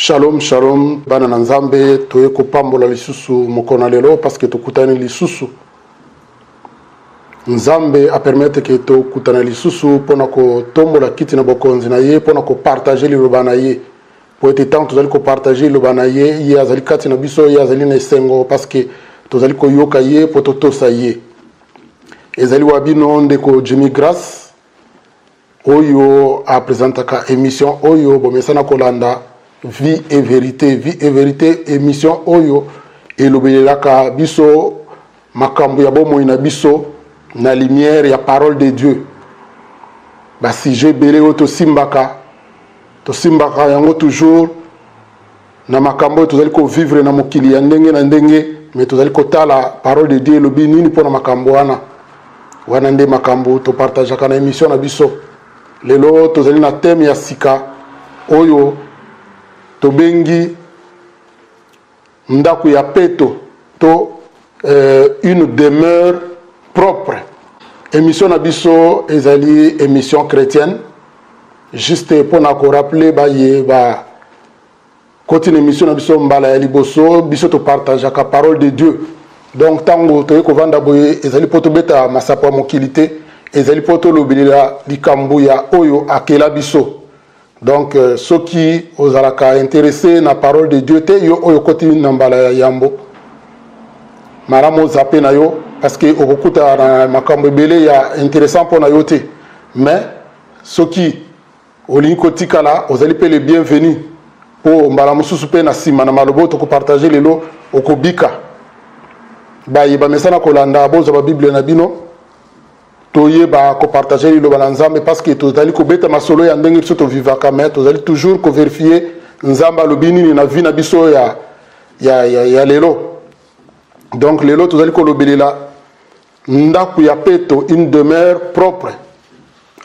Shalom, shalom, bana na nzambe, toye kopambola lisusu mokona lelo parce que tokutani lisusu. Nzambe a permettre que tokutana lisusu pona ko tombola kiti na bokonzi na ye, pona ko partager liloba na ye. Po ete tant tozali ko partager liloba na ye, ye azali kati na biso, ye azali na esengo parce que tozali ko yoka ye po totosa ye. Ezali wabino ndeko Jimmy Grace oyo a présentaka émission oyo bomesana kolanda Vie et vérité, émission Oyo, et l'obélaka biso, makambu ya bomo ina biso, na lumière ya parole de Dieu. Ba si j'ai belé o to simbaka yango toujours, na makambu tozali ko vivre na mokili ya ndenge na ndenge, mais tozali ko tala parole de Dieu, lobi nini po na makambu wana nde makambu to partage kana émission na biso. Lelo tozali na thème ya sika, Oyo, tobengi ndaku ya peto to une demeure propre. Émission na biso ezali émission chrétienne. Juste pour na ko rappeler ba ye ba continue émission na biso mbala ya liboso biso to partage ka parole de Dieu. Donc tango to ko vanda boye ezali poto beta masapa mokilité ezali poto lobilila likambu ya oyo akela biso. Donc, ceux qui ont intéressé na parole de Dieu, yo oyo koti nambala ya yambo. Maramo zappé na yo, parce que okuta na makambo belé ya intéressant pour na yo te. Mais, ceux qui ont koti kala, vous allez les bienvenus pour mbala susupe na sima na malobo to ko partager lelo okobika. Ba yeba mesana kolanda boza ba Bible na bino. Toye ba ko partager lo banzambe parce que tozali ko beta masolo ya ndenge biso to vivaka mais tozali toujours ko vérifier nzamba lobini ni na vie na biso ya lelo. Donc lelo tozali ko lobelela ndaku ya peto une demeure propre.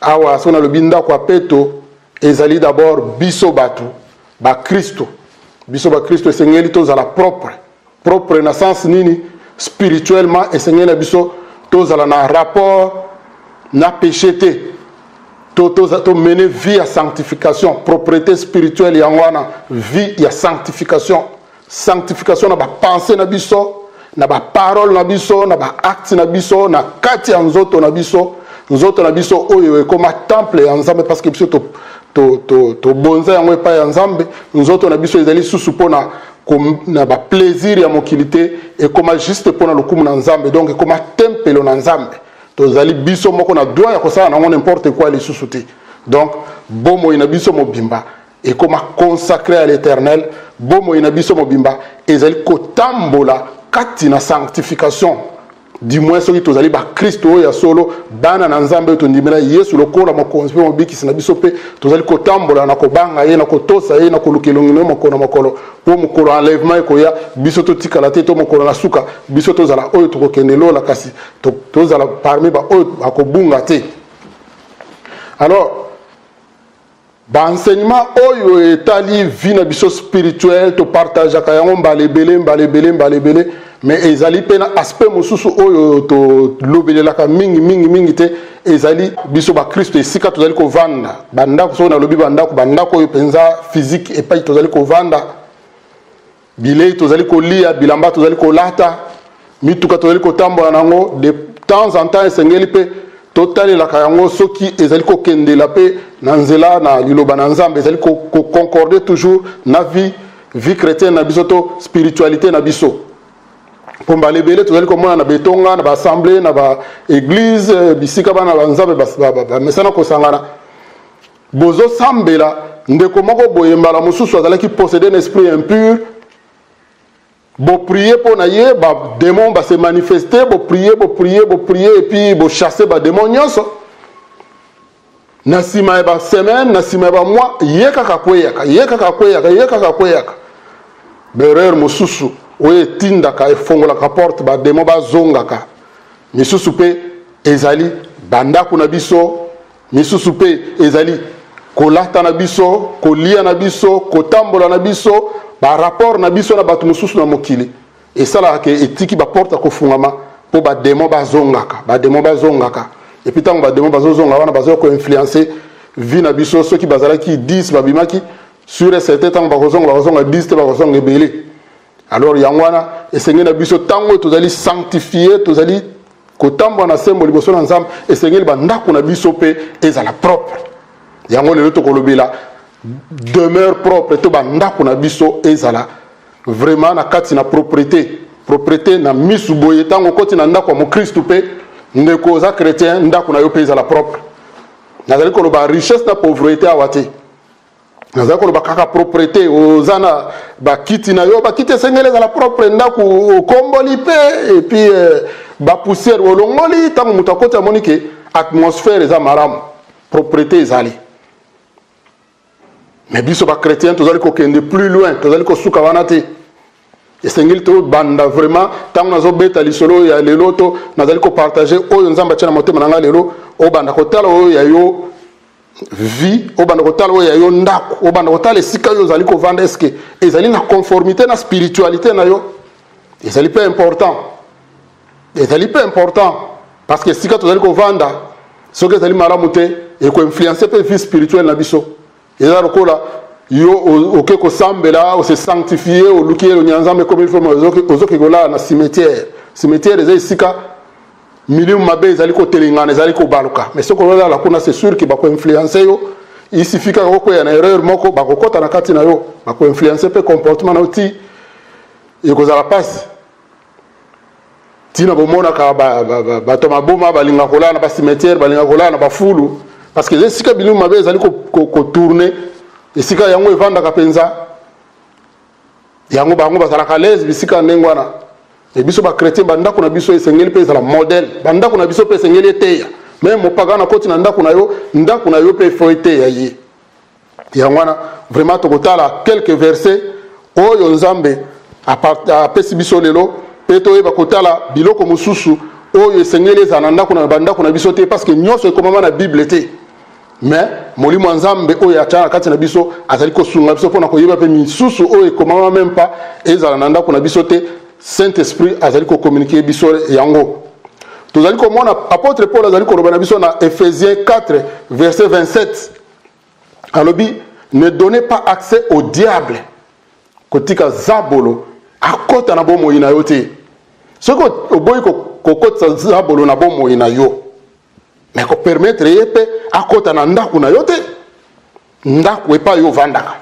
Awa sona lobinda ko peto ezali d'abord biso batu ba Christo. Biso ba Christo esengeli tozala propre. Propre na sens nini spirituellement esengeli biso tozala na rapport na péché te to mener vie à sanctification, propriété spirituelle yangwana, vie à sanctification na ba pensée na biso na ba parole na biso na ba acte na biso na kati ya nzoto na biso oyo comme temple ya nzambe parce que biso to bonza yango epa ya nzambe nzoto na biso ezali susu pona na ba plaisir ya mokilité et comme juste pona lokumu na nzambe donc comme temple na nzambe tozali biso moko na droit ya kosala nango n'importe quoi les sous-soutés. Donc bomo ina biso mobimba et comme consacré à l'Éternel bomo ina biso mobimba ezali kotambola kati na sanctification du moins soki tozali ba Kristo ya solo bana na nzambe to ndimela Yesu lokola mokonzi pe mobiki na biso pe tozali kotambola na kobanga ye na kotosa ye na kolukelongino mokolo po mokolo enlèvement ekoya biso to tikala te to mokolo na suka biso tozala oyo tokokende lola kasi tozala parmi ba oyo akobunga te. Alors ba enseignement oyo etali vie na biso spirituel to partage ka yango mbalebele mais ezali pena aspect mosusu oyo to lobelelaka mingi te ezali biso ba Kristo esika tozali ko vanda banda ko na lobi banda ko penza physique et pas tozali ko vanda bilei tozali ko lia bilamba tozali ko lata mituka tozali ko tambola nango de temps en temps esengeli pe totali la kayango soki ezali ko kendela pe na nzela na liloba na nzambe ezali ko concorder toujours na vie chrétienne na biso to spiritualité na biso. Pour balebele tozali komona na betonga na ba assemblée na ba église bisika bana banzambe ba mesana ko sangana bozo sambela ndeko moko boyembala mususu azalaki posséder un esprit impur bo prier pour na ye ba démon ba se manifester bo prier et puis bo chasser ba démon nyonso na sima ba semaine na sima ba mois yekaka kweyaka bereur mususu oye tindaka efongolaka porte ba demo bazongaka misusu pe ezali bandako na biso misusu pe ezali kolata na biso kolia na biso kotambola na biso ba rapport na biso na bato mususu na mokili esala ke etiki ba porte kofungama po ba demo bazongaka et puis tant ba demo bazozonga wana bazo ko influencer vie na biso ceux qui bazalaki 10 babimaki sur un certain temps bakozonga 10 te bakozonga ebele. Alors yangwana esengeli na biso tango tozali sanctifier tozali kotamba na sembo liboso na nzambe esengeli bandako na biso pe ezala propre. Yango lelo tokolobela demeure propre to bandako na biso ezala vraiment na kati na propriété na misu boye tango koti na ndako mo Christ pe ndeko za chrétien ndako na yo pe ezala propre. Nazali koloba richesse na pauvreté awate. Nazali koloba kaka propriété ozana ba kiti na yo ba kiti esengeli ezala propre ndako okomboli pe et puis ba poussière olongoli tango mutu akoti amoni ke atmosphère eza malamu propriété ezali. Mais biso ba chrétien tozali kokende plus loin tozali kosuka wana te esengeli to banda vraiment tango nazo beta lisolo ya lelo to nazali ko partager oyo nzamba tia na motema na nga lelo o banda kotala oyo ya yo vie o banda kotala oyo ya yo ndako o banda kotala esika yo zali ko vanda eske ezali na conformité na spiritualité na yo ezali peu important parce que esika tozali ko vanda soki ezali malamu te e ko influencer pe vie spirituelle na biso eza lokola yo oke kosambela ose sanctifier oluki elo nyanzambe comme il faut ozoki kola na cimetière eza esika milieu mabe ezali kotelengana ezali kobaluka mais soki olala kuna c'est sûr que bako influencer yo il suffit ka kokwea na erreur moko bakokota na kati na yo bako influencer pe comportement na oti ekozala pasi tina bomonaka bato maboma balinga kolala na bacimetière balinga kolala na bafulu parce que esika milieu mabe ezali kotourner esika yango evandaka penza yango bango bazalaka lese bisika ndenge wana e biso ba chrétien bandako na biso esengeli pe ezala modèle bandako na biso pe esengeli eteya même mopagana na koti na ndako na yo pe faut eteya ye yango wana vraiment tokotala quelques versets oyo nzambe apesi biso lelo pe toyeba kotala biloko mosusu oyo esengeli ezala na ndako na bandako na biso te parce que nyonso ekomama na bible te. Mais molimo nzambe oyo achana kati na biso azali kosunga biso pona koyeba pe misusu oyo ekomama même pas ezala na ndako na biso te Saint-Esprit azali ko communiquer biso yango. Tozali komona apôtre Paul azali ko robana biso na Ephésiens 4 verset 27. Alobi ne donnez pas accès au diable. Kotika zabolo akota na bomo ina yo te. Soko oboyi kokota zabolo na bomo ina yo. Mais ko permettre yepe akota na ndako na yo te. Ndako epa yo vandaka.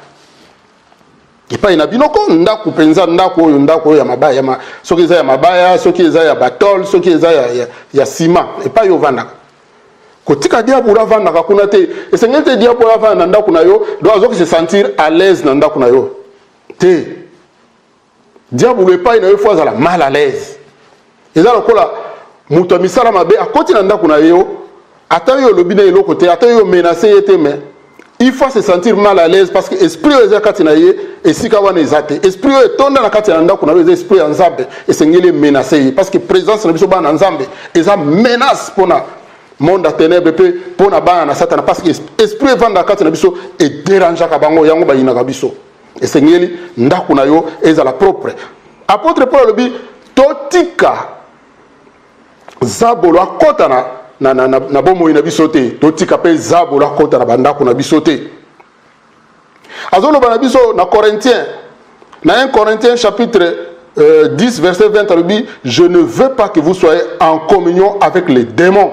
Epa ina binoko ndako penza ndako oyo ya mabaya soki eza ya mabaya soki eza ya batol soki eza ya ciment epa yo vandaka. Kotika diabo la vandaka kuna te esengeli te diabo la vanda na ndako na yo doit azoki se sentir à l'aise na ndako na yo. Te diabo epa ina yo fois azala mal à l'aise. Eza lokola muto misala mabe akoti na ndako na yo ata yo lobi na eloko te ata yo menacer yete mais il faut se sentir mal à l'aise parce que esprit eza kati na ye esika wana ezate esprit etonda na kati na ndako na yo esprit ya nzambe esengeli menacer parce que présence na biso bana nzambe eza menace pona monde à ténèbres pe pona bana na satana parce que esprit evanda kati na biso e dérange ka bango yango ba inaka biso esengeli ndako na yo ezala propre. Apôtre Paul lobi totika zabolo akota na bomo ina biso te totika pe zabolo akota na bandako na biso te. Azolo bana biso na Corinthiens na 1 Corinthiens chapitre 10 verset 20 alobi je ne veux pas que vous soyez en communion avec les démons.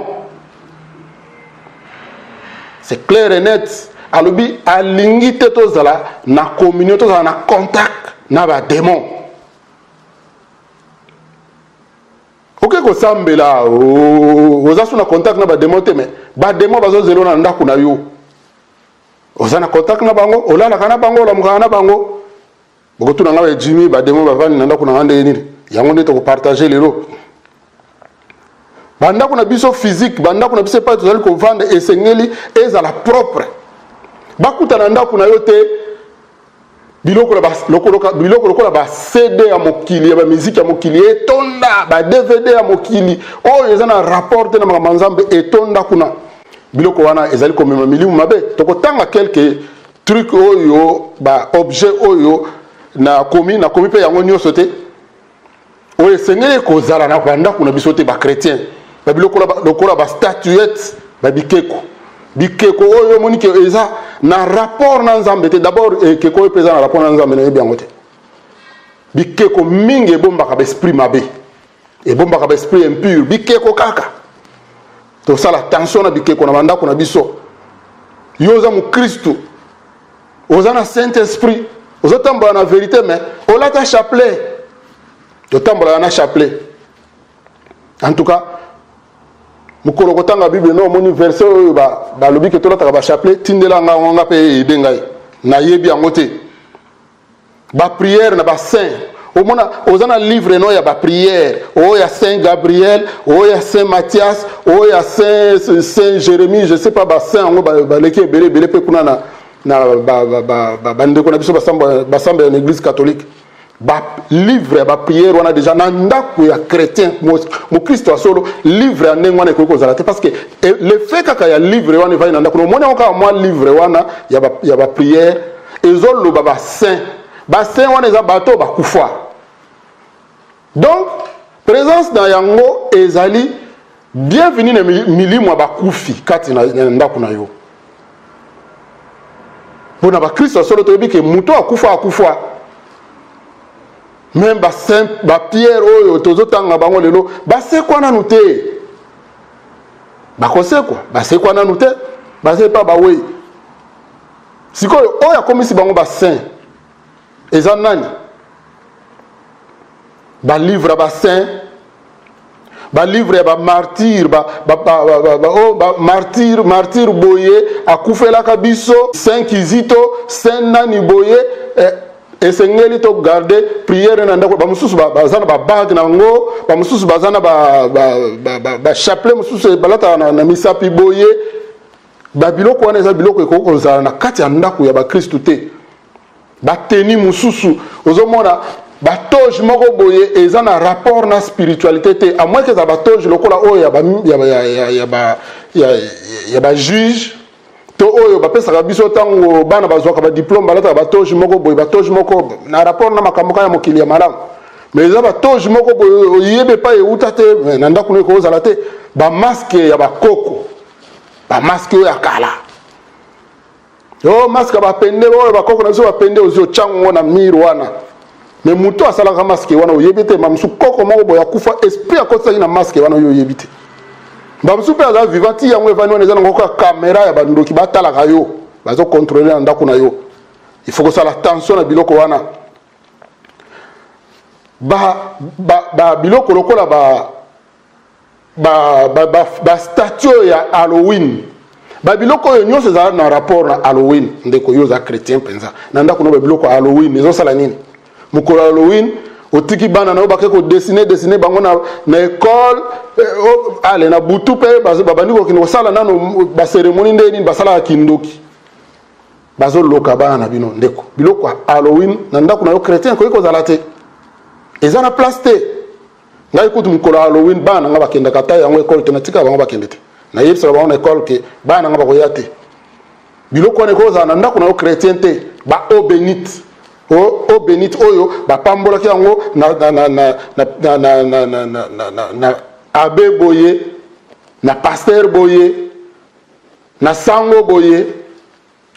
C'est clair et net. Alobi alingi te tozala na communion tozala na contact na ba démon. Ok ko sambela oza suna contact na ba démon te mais ba démon bazo zelo na ndako na yo. Oza na contact na bango olala kana bango la mukana bango. Bokotu na ngawe Jimmy ba démon bavani na ndako na ngande nini. Yango ndito ko partager lelo. Bandako na biso physique bandako na biso pas tozali ko vendre esengeli ezala propre. Bakuta na ndako na yo te biloko lokola ba CD ya mokili ya ba musique ya mokili etonda ba DVD ya mokili oyo eza na rapport na manzambe etonda kuna biloko wana ezali ko mema milimu mabe tokotanga quelques trucs oyo ba objet oyo na komi pe yango nyoso te oyo esengeli kozala na bandako na biso te ba chrétien ba biloko lokola ba statuette ba bikeko oyo monike eza na rapport na nzambe te d'abord ekeko epeza na rapport na nzambe na yebi yango te bikeko mingi ebombaka ba esprit mabe ebombaka ba esprit impur bikeko kaka tosala tension na bikeko na bandako na biso yo oza mukristu oza na saint esprit ozotambola na vérité mais olata chapelet totambola na chapelet en tout cas mukolo kotanga bible no moni verset oyo ba lobi ke tolata ba chapelet tindela nga pe edengai na yebi yango te ba prière na ba saint au mona ozana livre no ya ba prière o ya saint Gabriel o ya saint Matthias o ya saint Jérémie je sais pas ba saint ngo ba leki belé pe kuna na bandeko na biso basamba en église catholique ba livre ba prière on a déjà na ndako ya chrétien mo Christ solo livre ya ndenge wana ko zala te parce que le fait kaka ya livre wana va na ndako no mona ka moi livre wana ya ba prière ezolo ba saint wana eza bato bakufa donc présence na yango ezali bienvenue na milimo bakufi kati na ndako na yo bona ba Kristo solo toyebi ke muto akufa même ba saint ba Pierre oyo tozotanga bango lelo basekwa nanu te bakosekwa basekwa nanu te basepa bawe sikoyo oyo akomisi bango ba saint eza nani ba livre ba saint ba livre ba martyr martyr boye akufela kabiso saint Kizito saint nani boye esengeli to garder prière na ndako ba mususu bazana ba bag na ngo ba mususu bazana ba chapelet mususu balata na misapi boye ba biloko wana eza biloko ekoko zala na kati ya ndako ya ba Kristo te ba teni mususu ozomona ba toge moko boye eza na rapport na spiritualité te à moins que za ba toge lokola oyo ya ba juge to oyo ba pesa biso tango bana bazwaka ba diplôme balata ba toge moko boye ba toge moko na rapport na makambo ya mokili ya malamu mais eza ba toge moko boye yebe pa euta te na ndako ne ko zala te ba masque ya ba koko ba masque ya kala yo masque ba pende oyo ba koko na biso ba pende ozio chango na mirwana mais muto asalaka masque wana oyebite mamsu koko moko boya kufa esprit akosa na masque wana oyebite mamsu pe aza vivant yango evani wana ezana ngoka caméra ya bandoki batalaka yo bazo contrôler na ndako na yo il faut que ça la tension na biloko wana ba biloko lokola ba statue ya Halloween ba biloko yo nyonso ezala na rapport na Halloween ndeko yo za chrétien penza na ndako no ba biloko Halloween ezo sala nini mukolo Halloween otiki bana na obake ko dessiner bango na école ale na butu pe babandi ko kino sala nano ba cérémonie ndeni basala kindoki bazo loka bana bino ndeko biloko Halloween na ndako na yo chrétien ko ikozala te eza na place te ngai kutu mukolo Halloween bana nga bakenda kata yango école te natika bango bakende te na yebisa bango na école ke bana nga bakoya te biloko ne ko za na ndako na yo chrétien te ba eau bénite o bénite oyo ba pambola ki yango na abbé boye na pasteur boye na sango boye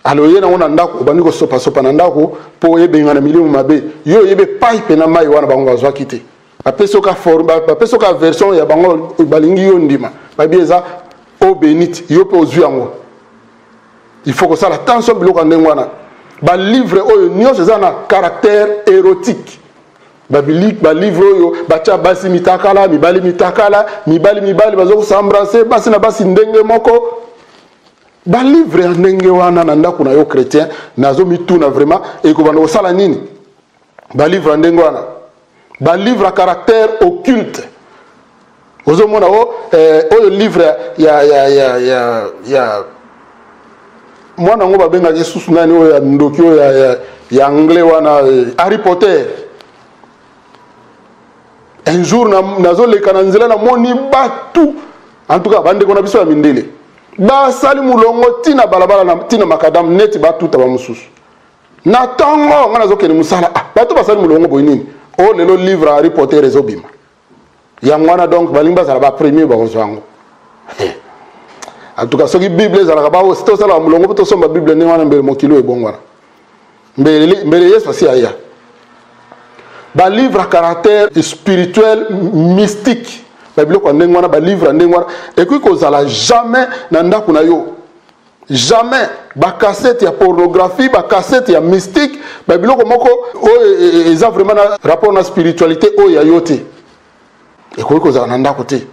aloye na ona ndako bani ko sopa na ndako po yebe ngana milimu mabe yo yebe pipe na mai wana bango bazwa kite bapesoka bapesoka version ya bango balingi yo ndima babieza o bénite yo pe ozwi yango il faut que ça la tension biloko ndengwana ba livre oyo nyonso eza na caractère érotique ba livre oyo bacha basi mitakala mibali bazo s'embrasser basi na basi ndenge moko ba livre ya ndenge wana na ndako na yo chrétien nazo mituna vraiment et ko bana osala nini ba livre ndenge wana ba livre à caractère occulte ozomona oyo livre ya mwana ngo babenga Jesus nani oyo ya ndoki oyo ya anglais wana Harry Potter un jour nazo leka na nzela na moni batu en tout cas bande ko na biso ya mindele ba sali mulongo tina balabala na tina makadam net batu taba mususu na tango ngana zo kene musala batu basali mulongo boy nini o lelo livre Harry Potter ezobima ya mwana donc balimba sala ba premier ba ozwango En tout cas, ce qui Bible est là-bas, c'est tout ça là, on peut tout la Bible n'est pas un kilo et bon voilà. Mais c'est parce qu'il y a. Bah livre à caractère spirituel mystique. Bah Bible qu'on n'est pas livre et puis qu'on a jamais nanda kuna yo. Jamais ba cassette ya pornographie, ba cassette ya mystique, ba Bible comme ko ils ont vraiment rapport na spiritualité o ya yote. Et qu'on a nanda côté.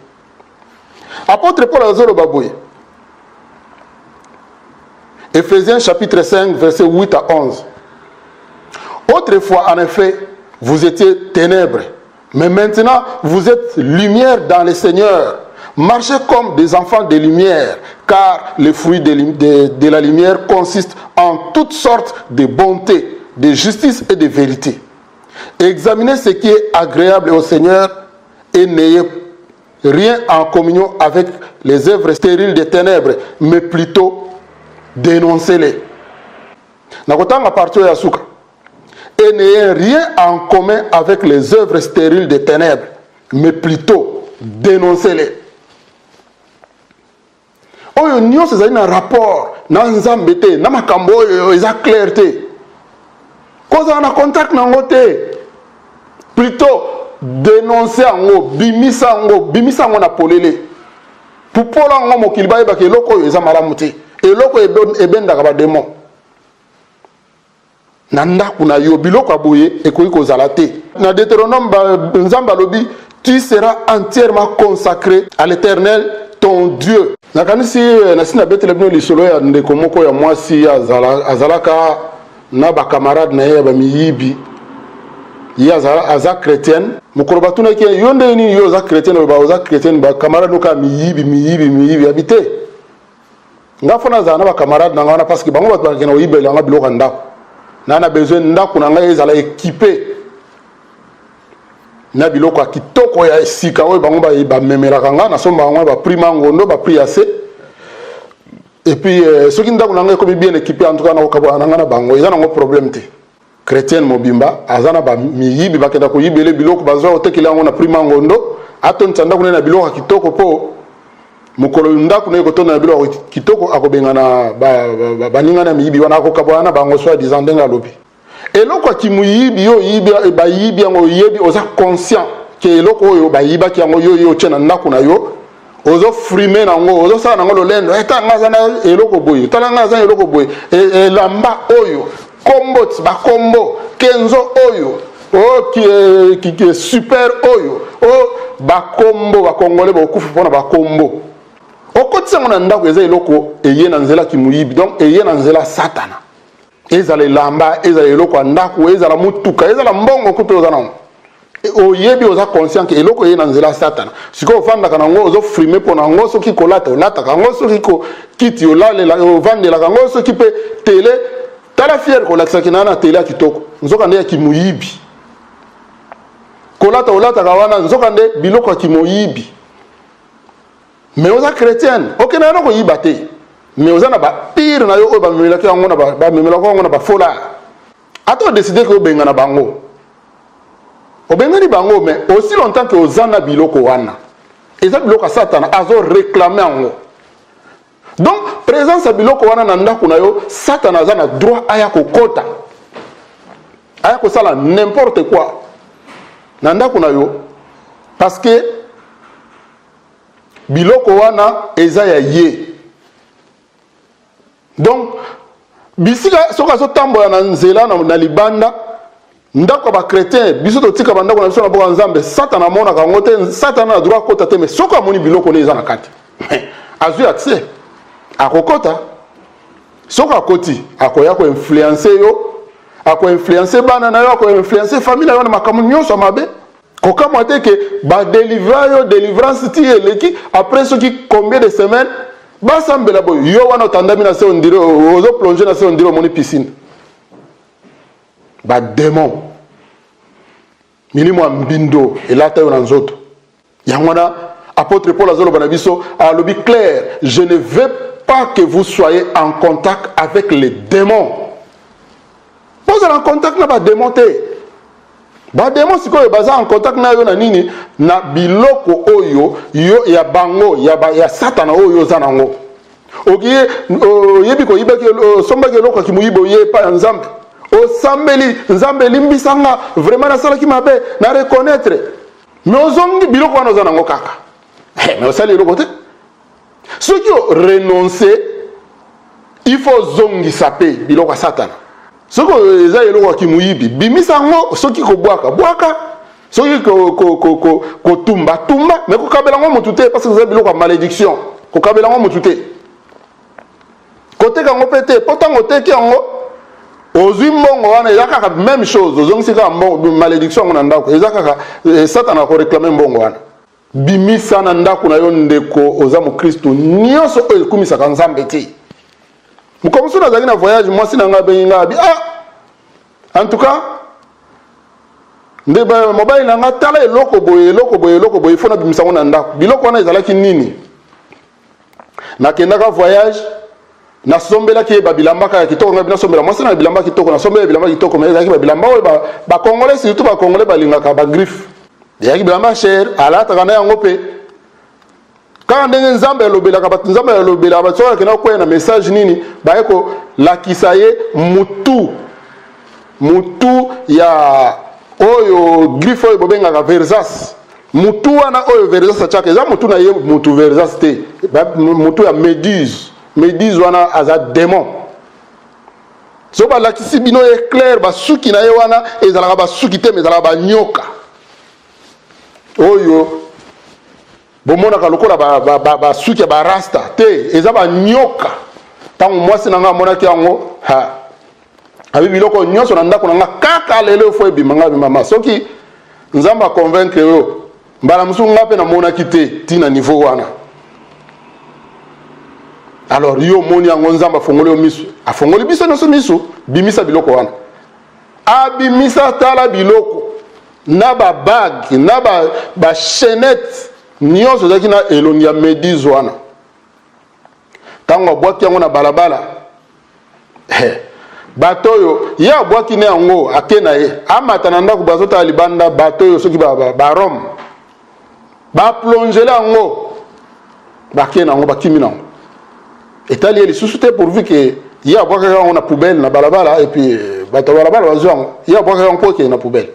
Apôtre Paul Azoro Baboye. Éphésiens chapitre 5, versets 8 à 11. Autrefois, en effet, vous étiez ténèbres, mais maintenant, vous êtes lumière dans le Seigneur. Marchez comme des enfants de lumière, car le fruit de la lumière consiste en toutes sortes de bonté, de justice et de vérité. Examinez ce qui est agréable au Seigneur et n'ayez rien en communion avec les œuvres stériles des ténèbres, mais plutôt dénoncez-les. Nakotanga partir ya suka. Et n'ayez rien en commun avec les œuvres stériles des ténèbres, mais plutôt dénoncez-les. Oyo nyonso ezali na rapport na nzambe te, na makambo oyo eza clair te. Koza na contact nango te. Plutôt dénoncer yango, bimisa yango na polele. Pupola yango mokili bayebaka eloko oyo eza malamu te. Eloko ebendaka ba démon. Na ndako na yo biloko aboye ekoki kozala te. Na Deutéronome nzamba lobi, tu seras entièrement consacré à l'Éternel ton Dieu. Nakanisi na sina betele bino lisolo ya ndeko moko ya mwasi azalaka na ba camarade na ye ba miyibi. Ye aza chrétienne. Mukolo batuna ki yonde ni yo za chrétienne ba oza chrétienne ba camarade noka miyibi habité. Nga fona za na ba camarade na ngana parce que bango bat ba kena oyibela nga biloko ndako. Nana besoin ndako na ngai ezala équipé na biloko kitoko ya sika oyo bango ba memelaka nga na somba bango ba prima ngondo ba pri assez et puis ce qui ndako na ngai comme bien équipé en tout cas na okabo na ngana bango eza nango problème te chrétienne mobimba azana ba miyibi bakenda ko yibele biloko bazwa otekela ngo na prima ngondo atonta ndako na biloko kitoko po mukolo ndako na ko tona biloko kitoko akobenga na baninga na miyibi wana akokabo na bango soit disant ndenga lobi eloko kimuyibi yo yibi ba yibi ngo yebi oza conscient que eloko oyo ba yiba ki ngo yo tena ndako na yo ozo frimer nango ozo sala nango lolendo eta ngaza na eloko boye tala ngaza eloko boye lamba oyo kombo ba kombo kenzo oyo qui est super oyo ba kombo ba congolais ba kufu pona ba kombo okotisa ngona ndako eza eloko eye na nzela kimuyibi donc eye na nzela satana ezala lamba ezala eloko ndako ezala mutuka ezala mbongo kupe oza nango oyebi oza conscient que eloko eye na nzela satana siko ofandaka nango ozo frimer pona ngo soki kolata olataka ngo soki ko kiti olalelaovandelaka ngo soki pe tele tala fier kolakisaki na tele ya kitoko nzoka nde ya kimuyibi kolata olataka wana nzoka nde biloko ya kimuyibi. Mais aux chrétiennes, ok na ko yibate. Mais aux na ba pire na yo o ba memelaki yango na ba memelaki yango na ba fola. Ato décider que obenga na bango. Obenga ni bango mais aussi longtemps que ozana biloko wana. Eza biloko satana azo réclamer yango. Donc présence ya biloko wana na ndako na yo satana azana droit aya kokota. Aya ko sala n'importe quoi. Na ndako na yo parce que biloko wana eza ya ye. Donc bisika soka so tambola na nzela na libanda ndako ba chrétien biso to tika bandako na biso na boka nzambe satana mona ka ngote satana na droit kota te mais soka moni biloko ne eza na kati azu accès akokota soka koti akoya ko influencer yo ako influencer bana na yo ako influencer famille yo na makamu nyonso mabe. Comment est que ba délivrance ti eleki après ce qui combien de semaines ba sambela boy yo wana tandami na se on dirait ozo plonger na se on dirait moni piscine ba démon minimo mbindo elata yo na nzoto yangwana apôtre Paul azolo banabiso a lobi clair je ne veux pas que vous soyez en contact avec les démons. Vous êtes en contact na ba démon te. Ba démon sikoyo baza en contact na yo na nini na biloko oyo yo ya bango ya satana oyo za nango okiye yebi ko yibaki sombaki eloko kimuyibo ye pa nzambe o sambeli nzambe limbisanga vraiment na sala ki mabe na reconnaître mais ozongi biloko wana ozana ngo kaka mais osali eloko te soki o renoncer il faut zongi sape biloko satana soki eza eloko kimuyibi bimisa ngo soki ko bwaka soki ko tumba mais ko kabela ngo mutu te parce que eza biloko malédiction ko kabela ngo mutu te côté kango pété pourtant côté ki ngo ozwi mbongo wana eza kaka même chose ozongisi kaka mbongo malédiction ngo na ndako eza kaka satana ko réclamer mbongo wana bimisa na ndako na yo ndeko oza mu Kristo nyonso oyo kumisaka nzambe te mukomusu na zaki na voyage mwasi na nga benga bi en tout cas ndeba mobile na nga tala eloko boye fona bimisa ngo na ndako biloko wana ezalaki nini na kendaka voyage na sombela ki babilamba ka kitoko ngabina sombela mwasi na bilamba kitoko na sombela bilamba kitoko mais ezaki babilamba oyo ba congolais surtout ba congolais balingaka ba griffe yaki bilamba cher alata kana yango pe quand ndenge nzambe elobelaka bato nzambe elobelaka bato soki akenda koya na message nini bayeko lakisa ye mutu ya oyo griffe oyo bobengaka versas mutu wana oyo versas achaka eza mutu na ye mutu versas te mutu ya méduse wana aza démon so balakisi bino éclair basuki na ye wana ezalaka basuki te mais ezalaka banyoka oyo bomonaka lokola basuki ya barasta te eza banyoka ntango mwasi na nga amonaki yango abi biloko nyonso na ndako na nga kaka lelo efo ebimanga bimama soki nzambe aconvaincre yo mbala mosusu nga mpe namonaki te ntina niveau wana alors yo moni yango nzambe afongoli yo miso afongoli biso nyonso miso bimisa biloko wana abimisa tala biloko na babage na bachenete nyonso ezalaki na elongi ya méduse wana ntango abwaki yango na balabala bato oyo ye abwaki ne yango ake na ye amata na ndako bazotala libanda bato oyo soki barome baplongele yango bake na yango bakimi na yango etali ye lisusu te pourvu ke ye abwakaka yango na poubelle na balabala et puis bato ya balabala bazwi yango ye abwakaka yango mpo okeye na poubelle